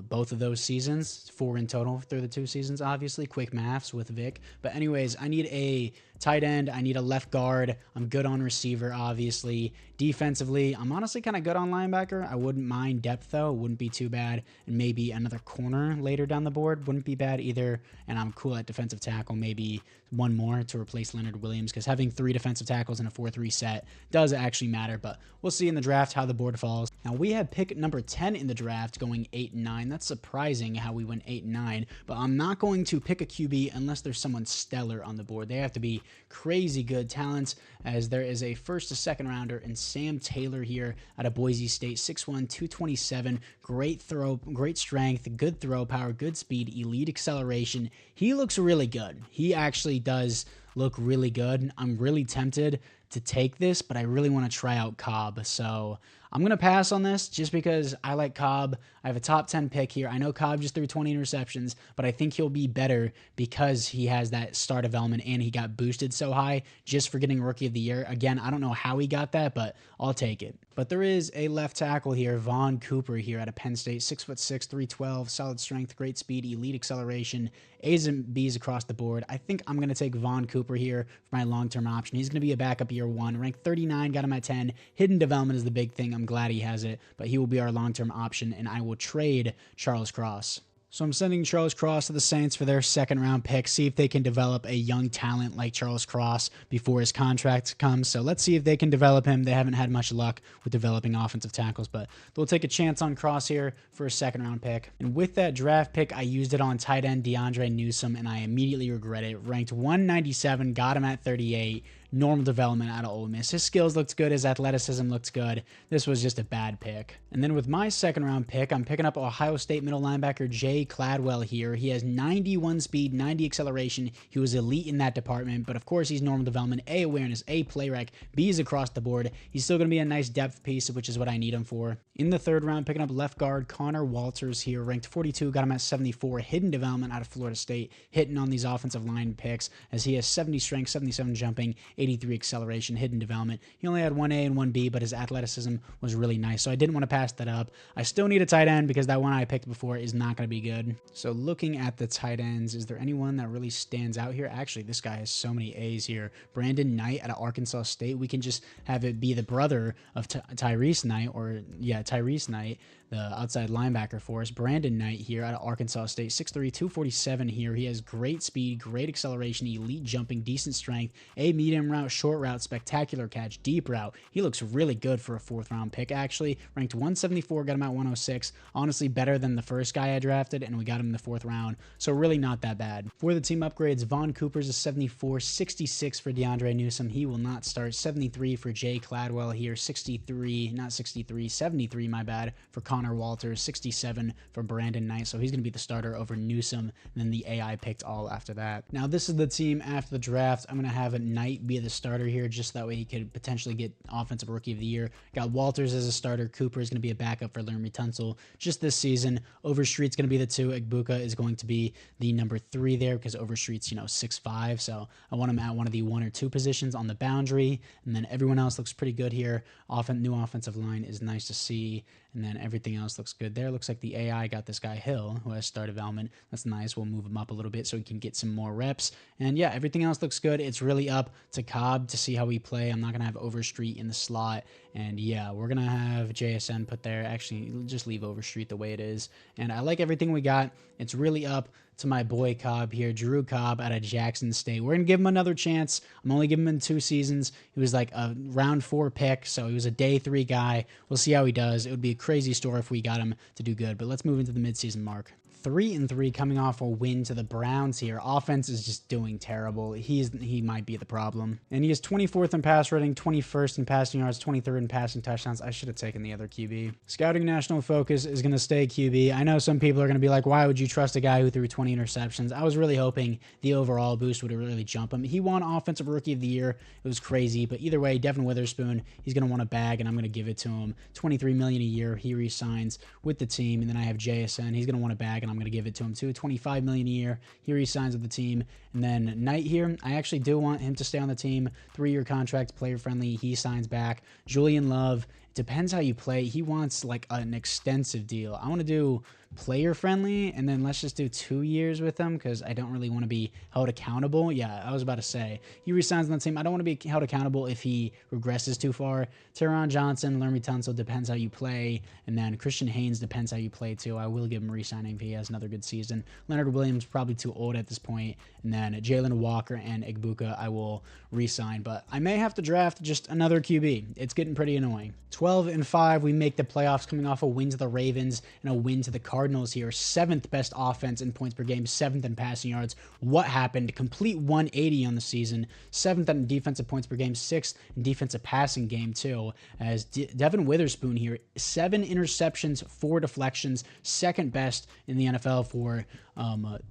both of those seasons. 4 in total through the 2 seasons, obviously. Quick maths with Vic. But anyways, I need a tight end. I need a left guard. I'm good on receiver, obviously. Defensively, I'm honestly kind of good on linebacker. I wouldn't mind depth, though. It wouldn't be too bad. And maybe another corner later down the board wouldn't be bad either. And I'm cool at defensive tackle. Maybe 1 more to replace Leonard Williams, because having 3 defensive tackles in a 4-3 set does actually matter. But we'll see in the draft how the board falls. Now, we have pick number 10 in the draft going 8 and 9. That's surprising how we went 8 and 9. But I'm not going to pick a QB unless there's someone stellar on the board. They have to be crazy good talents, as there is a 1st to 2nd rounder in Sam Taylor here out of Boise State, 6'1", 227, great throw, great strength, good throw power, good speed, elite acceleration. He looks really good. He actually does look really good. I'm really tempted to take this, but I really want to try out Cobb. So I'm going to pass on this just because I like Cobb. I have a top 10 pick here. I know Cobb just threw 20 interceptions, but I think he'll be better because he has that star development and he got boosted so high just for getting Rookie of the Year. Again, I don't know how he got that, but I'll take it. But there is a left tackle here, Vaughn Cooper here out of Penn State, 6'6", 312, solid strength, great speed, elite acceleration, A's and B's across the board. I think I'm going to take Vaughn Cooper here for my long-term option. He's going to be a backup year 1, ranked 39, got him at 10. Hidden development is the big thing. I'm glad he has it, but he will be our long-term option, and I will trade Charles Cross. So I'm sending Charles Cross to the Saints for their 2nd round pick, see if they can develop a young talent like Charles Cross before his contract comes. So let's see if they can develop him. They haven't had much luck with developing offensive tackles, but they'll take a chance on Cross here for a 2nd round pick. And with that draft pick, I used it on tight end DeAndre Newsome, and I immediately regret it. Ranked 197, got him at 38. normal development out of Ole Miss. His skills looked good. His athleticism looked good. This was just a bad pick. And then with my second round pick, I'm picking up Ohio State middle linebacker Jay Cladwell here. He has 91 speed, 90 acceleration. He was elite in that department, but of course he's normal development, A, awareness, A, play rec, B's across the board. He's still going to be a nice depth piece, which is what I need him for. In the third round, picking up left guard Connor Walters here, ranked 42, got him at 74. Hidden development out of Florida State, hitting on these offensive line picks as he has 70 strength, 77 jumping, 83 acceleration, hidden development. He only had 1A and 1B, but his athleticism was really nice, so I didn't want to pass that up. I still need a tight end because that one I picked before is not going to be good. So looking at the tight ends, is there anyone that really stands out here? Actually, this guy has so many A's here. Brandon Knight out of Arkansas State. We can just have it be the brother of Tyrese Knight, or yeah, Tyrese Knight, the outside linebacker for us. Brandon Knight here out of Arkansas State, 6'3", 247 here. He has great speed, great acceleration, elite jumping, decent strength, a medium route, short route, spectacular catch, deep route. He looks really good for a fourth round pick, actually. Ranked 174, got him at 106. Honestly, better than the first guy I drafted, and we got him in the fourth round, so really not that bad. For the team upgrades, Vaughn Cooper's a 74, 66 for DeAndre Newsome. He will not start. 73 for Jay Cladwell here, 63, not 63, 73, my bad, for Connor Walters, 67 for Brandon Knight, so he's going to be the starter over Newsome, and then the AI picked all after that. Now, this is the team after the draft. I'm going to have Knight be the starter here, just that way he could potentially get Offensive Rookie of the Year. Got Walters as a starter. Cooper is going to be a backup for Laramie Tunsil just this season. Overstreet's going to be the 2. Igbuka is going to be the number 3 there because Overstreet's, 6'5", so I want him at one of the 1 or 2 positions on the boundary, and then everyone else looks pretty good here. New offensive line is nice to see, and then everything else looks good there. Looks like the AI got this guy Hill, who has star development. That's nice. We'll move him up a little bit so he can get some more reps. And yeah, everything else looks good. It's really up to Cobb to see how we play. I'm not going to have Overstreet in the slot. And yeah, we're going to have JSN put there. Actually, just leave Overstreet the way it is. And I like everything we got. It's really up to my boy Cobb here, Drew Cobb out of Jackson State. We're going to give him another chance. I'm only giving him 2 seasons. He was like a round 4 pick, so he was a day 3 guy. We'll see how he does. It would be a crazy story if we got him to do good, but let's move into the midseason mark. 3-3 coming off a win to the Browns here. Offense is just doing terrible. He might be the problem. And he is 24th in pass rating, 21st in passing yards, 23rd in passing touchdowns. I should have taken the other QB. Scouting national focus is going to stay QB. I know some people are going to be like, why would you trust a guy who threw 20 interceptions? I was really hoping the overall boost would really jump him. He won Offensive Rookie of the Year. It was crazy, but either way, Devin Witherspoon, he's going to want a bag, and I'm going to give it to him. $23 million a year. He re-signs with the team, and then I have JSN. He's going to want a bag, and I'm going to give it to him too. $25 million a year. He re-signs with the team. And then Knight here, I actually do want him to stay on the team. 3-year contract, player friendly. He signs back. Julian Love, it depends how you play. He wants like an extensive deal. I want to do player friendly, and then let's just do 2 years with him because I don't really want to be held accountable. Yeah, I was about to say he resigns on the team. I don't want to be held accountable if he regresses too far. Teron Johnson, Laramie Tunsil, depends how you play, and then Christian Haynes depends how you play too. I will give him re-signing if he has another good season. Leonard Williams probably too old at this point, and then Jalen Walker and Igbuka I will re-sign, but I may have to draft just another QB. It's getting pretty annoying. 12-5, we make the playoffs coming off a win to the Ravens and a win to the Cardinals here. 7th best offense in points per game, 7th in passing yards. What happened? Complete 180 on the season. 7th in defensive points per game, 6th in defensive passing game too. As Devin Witherspoon here, 7 interceptions, 4 deflections, 2nd best in the NFL for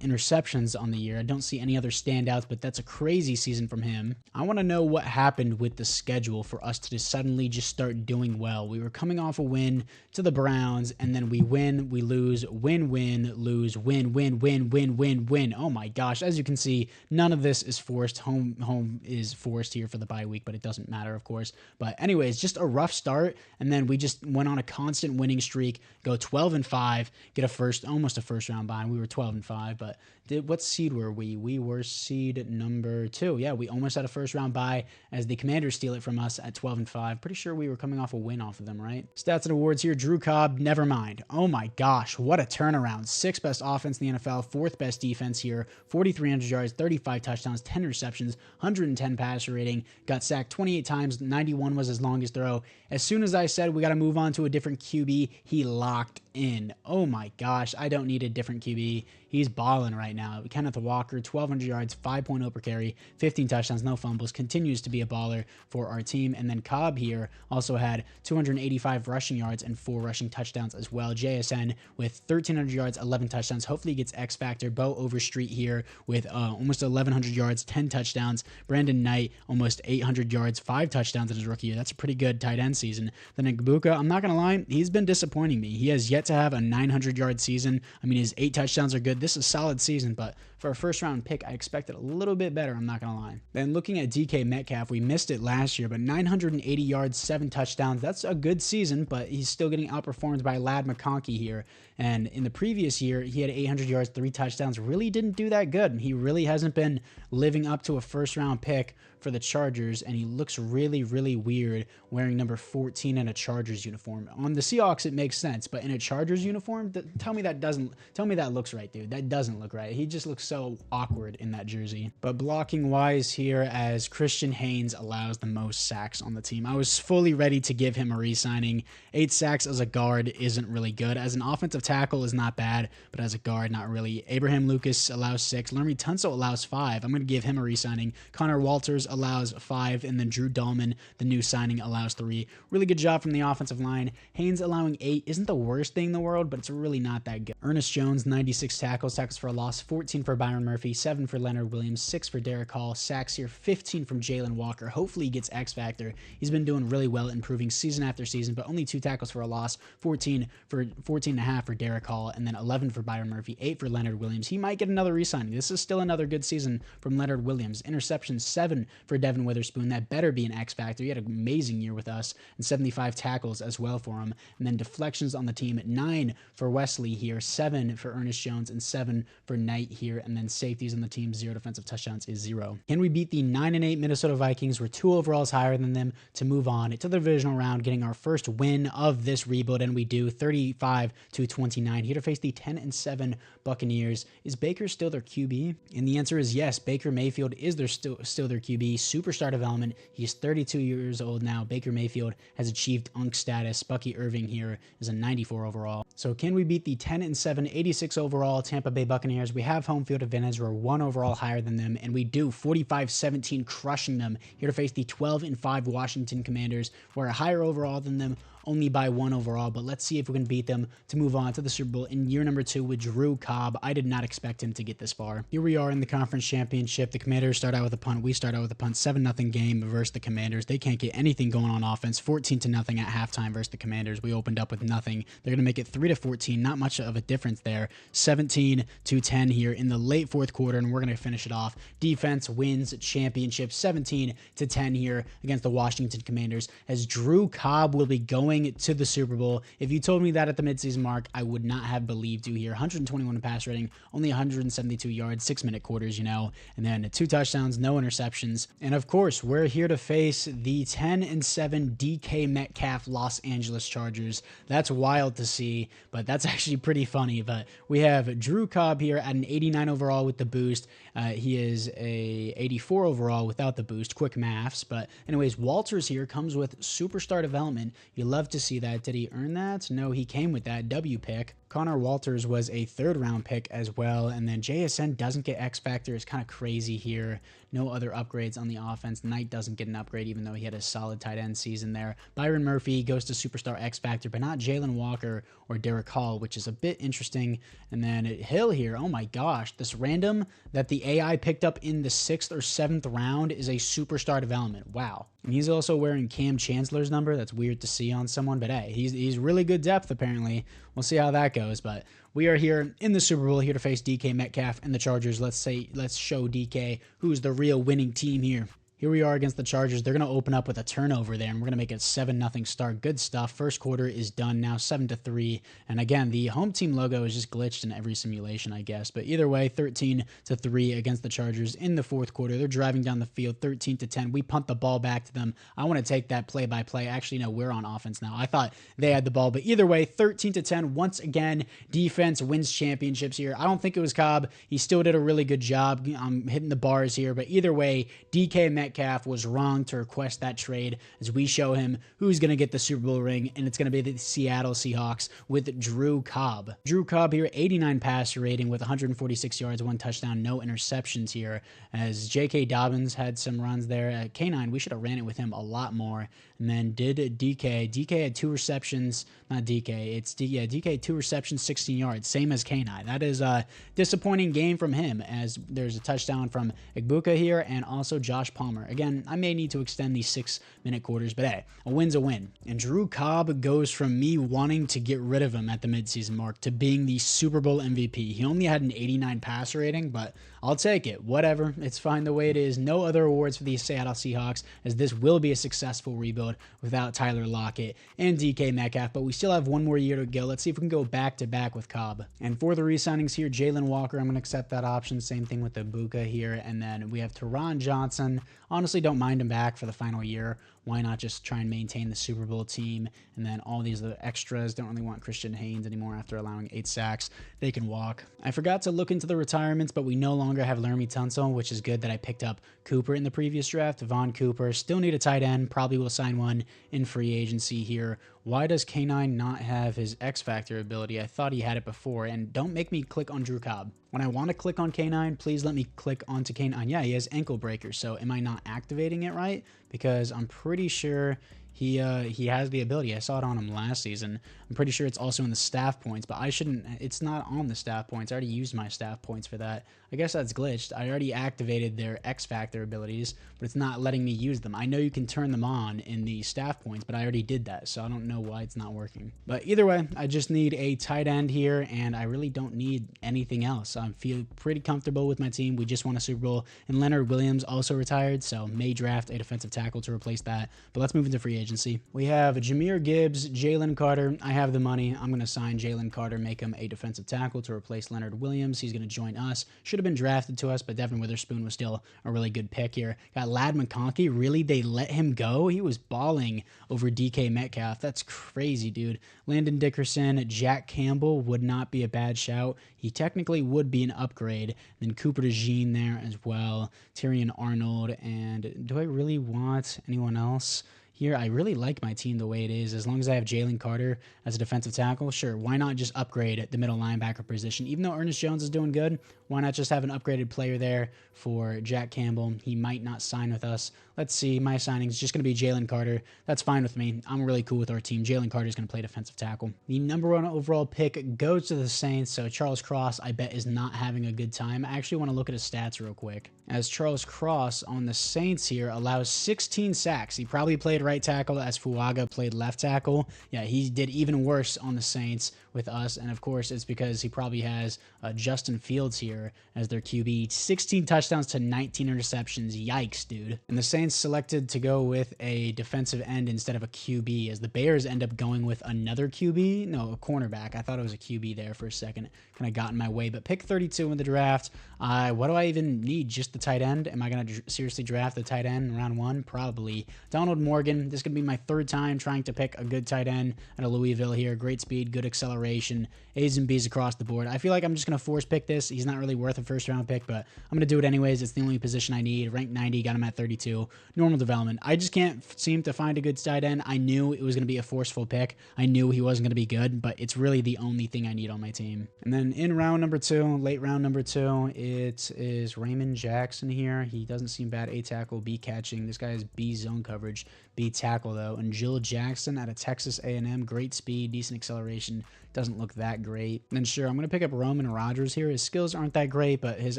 interceptions on the year. I don't see any other standouts, but that's a crazy season from him. I want to know what happened with the schedule for us to just suddenly just start doing well. We were coming off a win to the Browns, and then we win, we lose, win, lose, win. Oh my gosh. As you can see, none of this is forced. Home is forced here for the bye week, but it doesn't matter, of course. But anyways, just a rough start, and then we just went on a constant winning streak, go 12-5, get almost a first round bye. We were 12-5, but what seed were we? We were seed number 2. Yeah, we almost had a first round bye as the Commanders steal it from us at 12-5. Pretty sure we were coming off a win win off of them, right? Stats and awards here. Drew Cobb, never mind. Oh my gosh, what a turnaround. 6th best offense in the NFL, 4th best defense here, 4,300 yards, 35 touchdowns, 10 receptions, 110 passer rating, got sacked 28 times, 91 was his longest throw. As soon as I said we got to move on to a different QB, he locked in. Oh my gosh, I don't need a different QB. He's balling right now. Kenneth Walker, 1,200 yards, 5.0 per carry, 15 touchdowns, no fumbles, continues to be a baller for our team. And then Cobb here also had 285 rushing yards and 4 rushing touchdowns as well. JSN with 1,300 yards, 11 touchdowns. Hopefully he gets X Factor. Bo Overstreet here with almost 1,100 yards, 10 touchdowns. Brandon Knight, almost 800 yards, 5 touchdowns in his rookie year. That's a pretty good tight end season. Then Igbuka, I'm not going to lie, he's been disappointing me. He has yet to have a 900-yard season. I mean, his 8 touchdowns are good. This is a solid season, but for a first-round pick, I expected a little bit better, I'm not going to lie. Then looking at DK Metcalf, we missed it last year, but 980 yards, 7 touchdowns. That's a good season, but he's still getting outperformed by Ladd McConkey here. And in the previous year, he had 800 yards, 3 touchdowns. Really didn't do that good. He really hasn't been living up to a first-round pick for the Chargers, and he looks really, really weird wearing number 14 in a Chargers uniform. On the Seahawks, it makes sense, but in a Chargers uniform, tell me that looks right, dude. That doesn't look right. He just looks so awkward in that jersey. But blocking-wise here, as Christian Haynes allows the most sacks on the team, I was fully ready to give him a re-signing. 8 sacks as a guard isn't really good. As an offensive tackle is not bad, but as a guard, not really. Abraham Lucas allows 6. Lermy Tunsil allows 5. I'm going to give him a re-signing. Connor Walters allows 5, and then Drew Dahlman, the new signing, allows 3. Really good job from the offensive line. Haynes allowing 8 isn't the worst thing in the world, but it's really not that good. Ernest Jones, 96 tackles for a loss, 14 for Byron Murphy, 7 for Leonard Williams, 6 for Derek Hall, sacks here, 15 from Jalen Walker. Hopefully he gets X Factor. He's been doing really well, improving season after season, but only 2 tackles for a loss, 14.5 for Derek Hall, and then 11 for Byron Murphy, 8 for Leonard Williams. He might get another re-signing. This is still another good season from Leonard Williams. Interceptions, 7 for Devin Witherspoon. That better be an X Factor. He had an amazing year with us, and 75 tackles as well for him. And then deflections on the team, 9 for Wesley here, 7 for Ernest Jones, and 7 for Knight here. And then safeties on the team, 0 defensive touchdowns is 0. Can we beat the 9-8 Minnesota Vikings? We're 2 overalls higher than them to move on to the divisional round, getting our first win of this rebuild, and we do, 35-29. Here to face the 10-7 Buccaneers. Is Baker still their QB? And the answer is yes. Baker Mayfield is still their QB. Superstar development. He's 32 years old now. Baker Mayfield has achieved UNC status. Bucky Irving here is a 94 overall. So can we beat the 10-7, 86 overall Tampa Bay Buccaneers? We have home field advantage. We're 1 overall higher than them, and we do, 45-17, crushing them. Here to face the 12-5 Washington Commanders. We're a higher overall than them, only by 1 overall, but let's see if we can beat them to move on to the Super Bowl in year number 2 with Drew Cobb. I did not expect him to get this far. Here we are in the conference championship. The Commanders start out with a punt. We start out with a punt. 7-0 game versus the Commanders. They can't get anything going on offense. 14-0 at halftime versus the Commanders. We opened up with nothing. They're going to make it 3-14. Not much of a difference there. 17-10 here in the late 4th quarter, and we're going to finish it off. Defense wins championship 17-10 here against the Washington Commanders, as Drew Cobb will be going to the Super Bowl. If you told me that at the midseason mark, I would not have believed you here. 121 pass rating, only 172 yards, 6-minute quarters, and then 2 touchdowns, no interceptions. And of course, we're here to face the 10-7 DK Metcalf Los Angeles Chargers. That's wild to see, but that's actually pretty funny. But we have Drew Cobb here at an 89 overall with the boost. He is a 84 overall without the boost. Quick maths. But anyways, Walters here comes with superstar development. You love to see that. Did he earn that? No, he came with that W pick. Connor Walters was a 3rd-round pick as well, and then JSN doesn't get X Factor. It's kind of crazy here. No other upgrades on the offense. Knight doesn't get an upgrade, even though he had a solid tight end season there. Byron Murphy goes to Superstar X Factor, but not Jalen Walker or Derek Hall, which is a bit interesting. And then Hill here, oh my gosh, this random that the AI picked up in the 6th or 7th round is a Superstar development. Wow. And he's also wearing Cam Chancellor's number. That's weird to see on someone, but hey, he's really good depth apparently. We'll see how that goes, but we are here in the Super Bowl, here to face DK Metcalf and the Chargers. Let's show DK who's the real winning team here. Here we are against the Chargers. They're going to open up with a turnover there, and we're going to make it 7-0 start. Good stuff. First quarter is done now, 7-3. And again, the home team logo is just glitched in every simulation, I guess. But either way, 13-3 against the Chargers in the fourth quarter. They're driving down the field, 13-10. We punt the ball back to them. I want to take that play-by-play. Actually, no, we're on offense now. I thought they had the ball, but either way, 13-10. Once again, defense wins championships here. I don't think it was Cobb. He still did a really good job. I'm hitting the bars here, but either way, DK Metcalf was wrong to request that trade as we show him who's going to get the Super Bowl ring, and it's going to be the Seattle Seahawks with Drew Cobb. Drew Cobb here, 89 passer rating with 146 yards, 1 touchdown, no interceptions here, as J.K. Dobbins had some runs there. At K9, we should have ran it with him a lot more. And then did DK. DK had 2 receptions, not DK, it's DK 2 receptions, 16 yards, same as K9. That is a disappointing game from him, as there's a touchdown from Igbuka here and also Josh Palmer. Again, I may need to extend these 6-minute quarters, but hey, a win's a win. And Drew Cobb goes from me wanting to get rid of him at the midseason mark to being the Super Bowl MVP. He only had an 89 passer rating, but I'll take it. Whatever. It's fine the way it is. No other awards for the Seattle Seahawks, as this will be a successful rebuild without Tyler Lockett and DK Metcalf, but we still have one more year to go. Let's see if we can go back-to-back with Cobb. And for the re-signings here, Jalen Walker, I'm going to accept that option. Same thing with Igbuka here. And then we have Teron Johnson. Honestly, don't mind him back for the final year. Why not just try and maintain the Super Bowl team? And then all these other extras. Don't really want Christian Haynes anymore after allowing 8 sacks. They can walk. I forgot to look into the retirements, but we no longer have Laramie Tunsil, which is good that I picked up Cooper in the previous draft. Von Cooper. Still need a tight end. Probably will sign one in free agency here. Why does K9 not have his X Factor ability? I thought he had it before. And don't make me click on Drew Cobb. When I want to click on K9, please let me click onto K9. Yeah, he has ankle breaker. So am I not activating it right? Because I'm pretty sure he has the ability. I saw it on him last season. I'm pretty sure it's also in the staff points, but I shouldn't. It's not on the staff points. I already used my staff points for that. I guess that's glitched. I already activated their X Factor abilities, but it's not letting me use them. I know you can turn them on in the staff points, but I already did that, so I don't know why it's not working. But either way, I just need a tight end here, and I really don't need anything else. I feel pretty comfortable with my team. We just won a Super Bowl, and Leonard Williams also retired, so may draft a defensive tackle to replace that. But let's move into free agency. We have Jahmyr Gibbs, Jalen Carter. I have the money. I'm going to sign Jalen Carter, make him a defensive tackle to replace Leonard Williams. He's going to join us. Should have been drafted to us, but Devin Witherspoon was still a really good pick here. Got Ladd McConkey. Really? They let him go? He was balling over DK Metcalf. That's crazy, dude. Landon Dickerson, Jack Campbell would not be a bad shout. He technically would be an upgrade. Then Cooper DeJean there as well. Tyrion Arnold. And do I really want anyone else here? I really like my team the way it is. As long as I have Jalen Carter as a defensive tackle, sure, why not just upgrade the middle linebacker position? Even though Ernest Jones is doing good, why not just have an upgraded player there for Jack Campbell? He might not sign with us. Let's see. My signing is just going to be Jalen Carter. That's fine with me. I'm really cool with our team. Jalen Carter is going to play defensive tackle. The #1 overall pick goes to the Saints, so Charles Cross, I bet, is not having a good time. I actually want to look at his stats real quick. As Charles Cross on the Saints here allows 16 sacks. He probably played right tackle as Fuaga played left tackle. Yeah, he did even worse on the Saints with us, and of course it's because he probably has Justin Fields here as their QB. 16 touchdowns to 19 interceptions. Yikes, dude. And the Saints selected to go with a defensive end instead of a QB, as the Bears end up going with another QB. No, a cornerback. I thought it was a QB there for a second. Kind of got in my way, but pick 32 in the draft. What do I even need? Just the tight end? Am I going to seriously draft the tight end in round 1? Probably. Donald Morgan. This is going to be my 3rd time trying to pick a good tight end out of Louisville here. Great speed, good acceleration, A's and B's across the board. I feel like I'm just going to force pick this. He's not really worth a 1st round pick, but I'm going to do it anyways. It's the only position I need. Ranked 90, got him at 32. Normal development. I just can't seem to find a good tight end. I knew it was going to be a forceful pick. I knew he wasn't going to be good, but it's really the only thing I need on my team. And then in round number 2, late round number 2, it is Raymond Jackson here. He doesn't seem bad. A tackle, B catching. This guy has B zone coverage. be tackle, though. And Jill Jackson out of Texas A&M. Great speed, decent acceleration. Doesn't look that great. And then sure, I'm going to pick up Roman Rogers here. His skills aren't that great, but his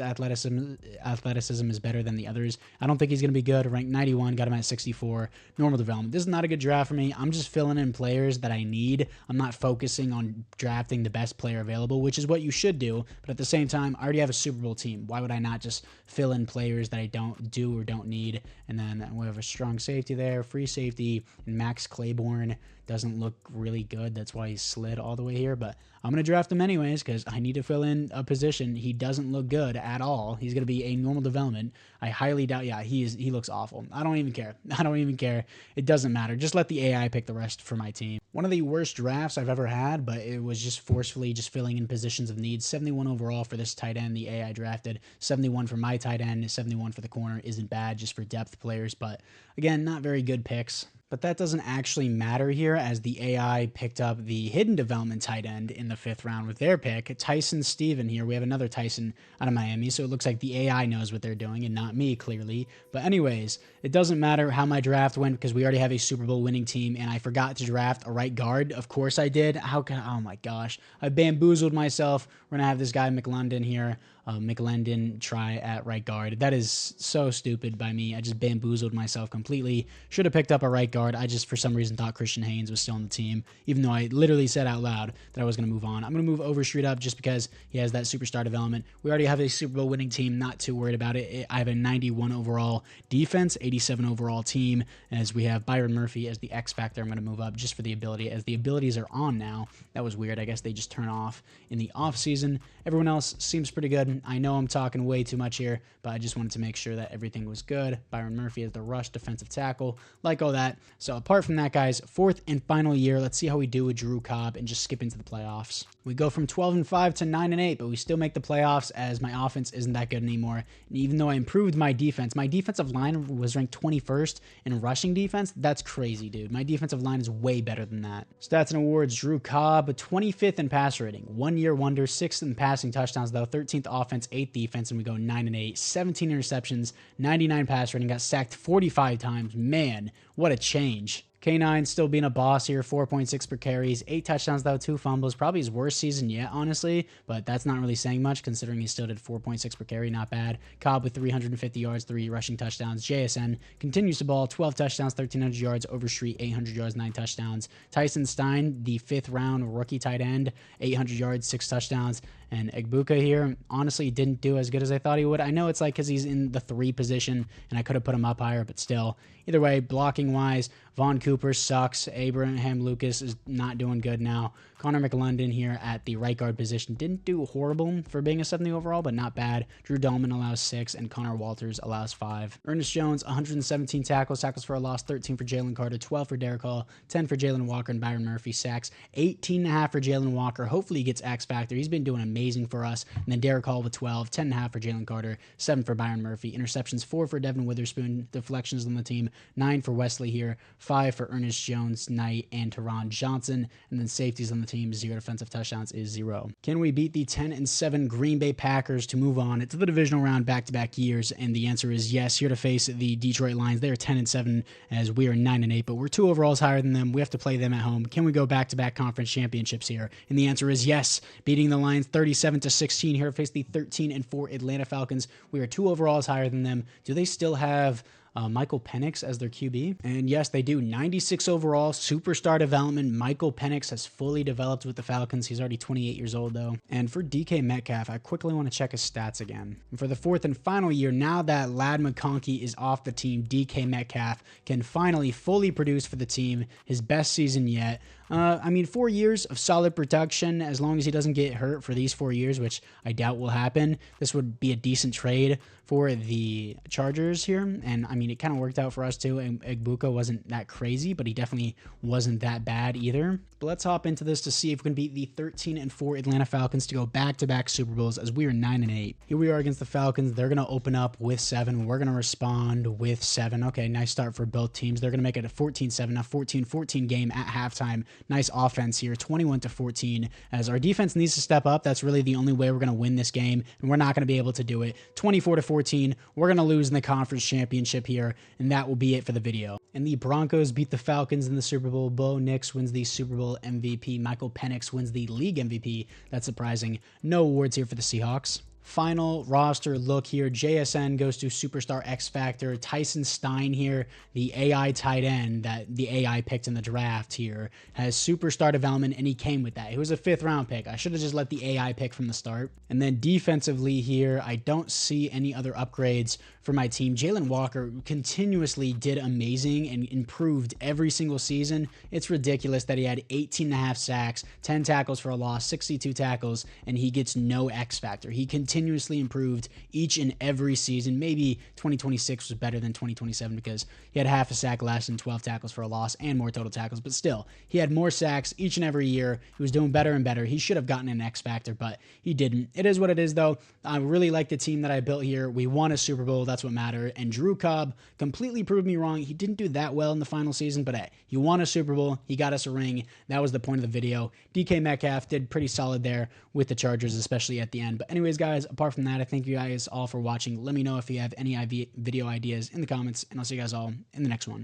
athleticism is better than the others. I don't think he's going to be good. Ranked 91, got him at 64. Normal development. This is not a good draft for me. I'm just filling in players that I need. I'm not focusing on drafting the best player available, which is what you should do. But at the same time, I already have a Super Bowl team. Why would I not just fill in players that I don't do or don't need? And then we have a strong safety there, free safety, and Max Claiborne doesn't look really good. That's why he slid all the way here, but I'm going to draft him anyways because I need to fill in a position. He doesn't look good at all. He's going to be a normal development. I highly doubt, yeah, he looks awful. I don't even care. I don't even care. It doesn't matter. Just let the AI pick the rest for my team. One of the worst drafts I've ever had, but it was just forcefully just filling in positions of need. 71 overall for this tight end, the AI drafted. 71 for my tight end, 71 for the corner. Isn't bad just for depth players, but again, not very good picks. But that doesn't actually matter here as the AI picked up the hidden development tight end in the 5th round with their pick. Tyson Steven here. We have another Tyson out of Miami, so it looks like the AI knows what they're doing and not me, clearly. But anyways, it doesn't matter how my draft went because we already have a Super Bowl winning team, and I forgot to draft a right guard. Of course I did. Oh my gosh. I bamboozled myself. We're going to have this guy McLendon here. McLendon try at right guard. That is so stupid by me. I just bamboozled myself completely. Should have picked up a right guard. I just, for some reason, thought Christian Haynes was still on the team, even though I literally said out loud that I was going to move on. I'm going to move Overstreet up just because he has that superstar development. We already have a Super Bowl winning team. Not too worried about it. I have a 91 overall defense, 87 overall team, as we have Byron Murphy as the X factor. I'm going to move up just for the ability, as the abilities are on now. That was weird. I guess they just turn off in the off season. Everyone else seems pretty good. I know I'm talking way too much here, but I just wanted to make sure that everything was good. Byron Murphy as the rush defensive tackle, like all that. So apart from that, guys, 4th and final year. Let's see how we do with Drew Cobb and just skip into the playoffs. We go from 12-5 to 9-8, but we still make the playoffs as my offense isn't that good anymore. And even though I improved my defensive line was ranked 21st in rushing defense. That's crazy, dude. My defensive line is way better than that. Stats and awards, Drew Cobb, 25th in pass rating, 1-year wonder, 6th in passing touchdowns, though, 13th offense, 8th defense, and we go 9-8, 17 interceptions, 99 pass rating, got sacked 45 times. Man, what a change. K9 still being a boss here, 4.6 per carries, 8 touchdowns though, 2 fumbles. Probably his worst season yet, honestly, but that's not really saying much considering he still did 4.6 per carry, not bad. Cobb with 350 yards, 3 rushing touchdowns. JSN continues to ball, 12 touchdowns, 1,300 yards. Overstreet, 800 yards, 9 touchdowns. Tyson Stein, the 5th round rookie tight end, 800 yards, 6 touchdowns. And Egbuka here, honestly, didn't do as good as I thought he would. I know it's like because he's in the 3 position, and I could have put him up higher, but still. Either way, blocking-wise, Vaughn Cooper sucks. Abraham Lucas is not doing good now. Connor McLendon here at the right guard position didn't do horrible for being a 70 overall, but not bad. Drew Dahlman allows 6, and Connor Walters allows 5. Ernest Jones, 117 tackles for a loss, 13 for Jalen Carter, 12 for Derek Hall, 10 for Jalen Walker, and Byron Murphy sacks, 18.5 for Jalen Walker. Hopefully he gets X Factor. He's been doing amazing for us. And then Derek Hall with 12, 10.5 for Jalen Carter, 7 for Byron Murphy. Interceptions, 4 for Devin Witherspoon. Deflections on the team, 9 for Wesley here, 5 for Ernest Jones, Knight, and Teron Johnson. And then safeties on the team, 0 defensive touchdowns is 0. Can we beat the 10-7 Green Bay Packers to move on to the divisional round back-to-back years? And the answer is yes. Here to face the Detroit Lions. They are 10-7 as we are 9-8, but we're 2 overalls higher than them. We have to play them at home. Can we go back-to-back conference championships here? And the answer is yes. Beating the Lions 37-16 here to face the 13-4 Atlanta Falcons. We are 2 overalls higher than them. Do they still have Michael Penix as their QB? And yes, they do. 96 overall, superstar development. Michael Penix has fully developed with the Falcons. He's already 28 years old, though. And for DK Metcalf, I quickly want to check his stats again. And for the 4th and final year, now that Ladd McConkey is off the team, DK Metcalf can finally fully produce for the team. His best season yet. 4 years of solid production, as long as he doesn't get hurt for these 4 years, which I doubt will happen. This would be a decent trade for the Chargers here. And, it kind of worked out for us, too. And Egbuka wasn't that crazy, but he definitely wasn't that bad either. But let's hop into this to see if we can beat the 13-4 Atlanta Falcons to go back-to-back Super Bowls, as we are 9-8. Here we are against the Falcons. They're going to open up with 7. We're going to respond with 7. Okay, nice start for both teams. They're going to make it a 14-7, a 14-14 game at halftime. Nice offense here, 21-14. As our defense needs to step up, that's really the only way we're going to win this game, and we're not going to be able to do it. 24-14, we're going to lose in the conference championship here, and that will be it for the video. And the Broncos beat the Falcons in the Super Bowl. Bo Nix wins the Super Bowl MVP. Michael Penix wins the league MVP. That's surprising. No awards here for the Seahawks. Final roster look here. JSN goes to Superstar X Factor. Tyson Stein here, the AI tight end that the AI picked in the draft here, has Superstar Development, and he came with that. It was a 5th round pick. I should have just let the AI pick from the start. And then defensively here, I don't see any other upgrades for my team. Jalen Walker continuously did amazing and improved every single season. It's ridiculous that he had 18.5 sacks, 10 tackles for a loss, 62 tackles, and he gets no X Factor. He continuously improved each and every season. Maybe 2026 was better than 2027 because he had half a sack less and 12 tackles for a loss and more total tackles, but still, he had more sacks each and every year. He was doing better and better. He should have gotten an X Factor, but he didn't. It is what it is, though. I really like the team that I built here. We won a Super Bowl. That's what mattered. And Drew Cobb completely proved me wrong. He didn't do that well in the final season, but hey, he won a Super Bowl. He got us a ring. That was the point of the video. DK Metcalf did pretty solid there with the Chargers, especially at the end. But anyways, guys, apart from that, I thank you guys all for watching. Let me know if you have any video ideas in the comments, and I'll see you guys all in the next one.